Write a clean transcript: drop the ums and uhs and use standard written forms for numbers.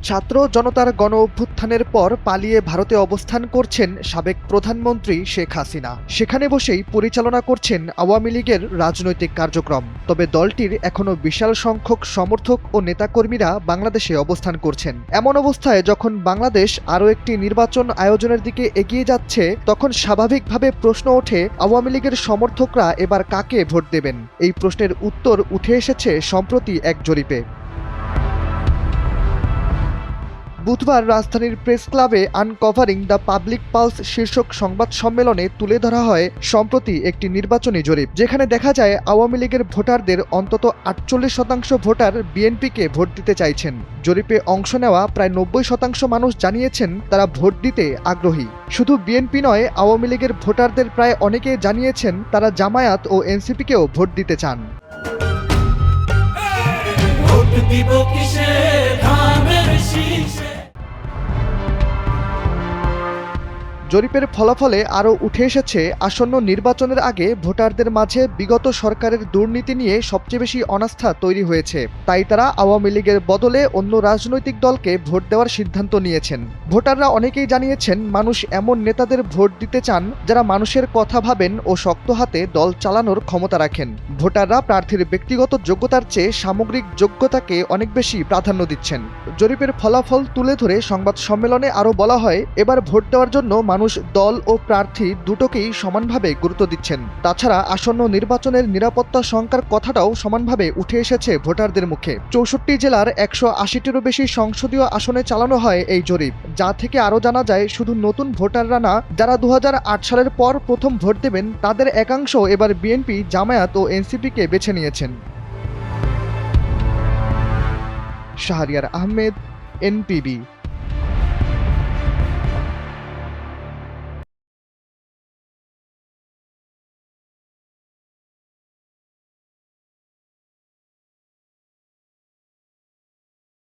ছাত্র জনতার গণ অভ্যুত্থানের পর পালিয়ে ভারতে অবস্থান করছেন সাবেক প্রধানমন্ত্রী শেখ হাসিনা। সেখানে বসেই পরিচালনা করছেন আওয়ামী লীগের রাজনৈতিক কার্যক্রম। তবে দলটির এখনও বিশাল সংখ্যক সমর্থক ও নেতাকর্মীরা বাংলাদেশে অবস্থান করছেন। এমন অবস্থায় যখন বাংলাদেশ আরও একটি নির্বাচন আয়োজনের দিকে এগিয়ে যাচ্ছে, তখন স্বাভাবিকভাবে প্রশ্ন ওঠে, আওয়ামী লীগের সমর্থকরা এবার কাকে ভোট দেবেন? এই প্রশ্নের উত্তর উঠে এসেছে সম্প্রতি এক জরিপে। বুধবার রাজধানীর প্রেস ক্লাবে আনকভারিং দ্য পাবলিক পালস শীর্ষক সংবাদ সম্মেলনে তুলে ধরা হয় সম্প্রতি একটি নির্বাচনী জরিপ, যেখানে দেখা যায় আওয়ামী লীগের ভোটারদের অন্তত 48% ভোটার বিএনপিকে ভোট দিতে চাইছেন। জরিপে অংশ নেওয়া প্রায় 90% মানুষ জানিয়েছেন তারা ভোট দিতে আগ্রহী। শুধু বিএনপি নয়, আওয়ামী লীগের ভোটারদের প্রায় অনেকে জানিয়েছেন তারা জামায়াত ও এনসিপিকেও ভোট দিতে চান। জরিপের ফলাফলে আরও উঠে এসেছে, আসন্ন নির্বাচনের আগে ভোটারদের মাঝে বিগত সরকারের দুর্নীতি নিয়ে সবচেয়ে বেশি অনাস্থা তৈরি হয়েছে। তাই তারা আওয়ামী লীগের বদলে অন্য রাজনৈতিক দলকে ভোট দেওয়ার সিদ্ধান্ত নিয়েছেন। ভোটাররা অনেকেই জানিয়েছেন মানুষ এমন নেতাদের ভোট দিতে চান যারা মানুষের কথা ভাবেন ও শক্ত হাতে দল চালানোর ক্ষমতা রাখেন। ভোটাররা প্রার্থীর ব্যক্তিগত যোগ্যতার চেয়ে সামগ্রিক যোগ্যতাকে অনেক বেশি প্রাধান্য দিচ্ছেন। জরিপের ফলাফল তুলে ধরে সংবাদ সম্মেলনে আরও বলা হয়, এবার ভোট দেওয়ার জন্য মানুষ দল ও প্রার্থী দুটোকেই সমানভাবে গুরুত্ব দিচ্ছেন। তাছাড়া আসন্ন নির্বাচনের নিরাপত্তা শঙ্কার কথাটাও সমানভাবে উঠে এসেছে ভোটারদের মুখে। 64 জেলার 180টিরও বেশি সংসদীয় আসনে চালানো হয় এই জরিপ, যা থেকে আরও জানা যায় শুধু নতুন ভোটাররা না, যারা 2008 সালের পর প্রথম ভোট দেবেন তাদের একাংশ এবার বিএনপি, জামায়াত ও এনসিপিকে বেছে নিয়েছেন। শাহরিয়ার আহমেদ, এনপিবি।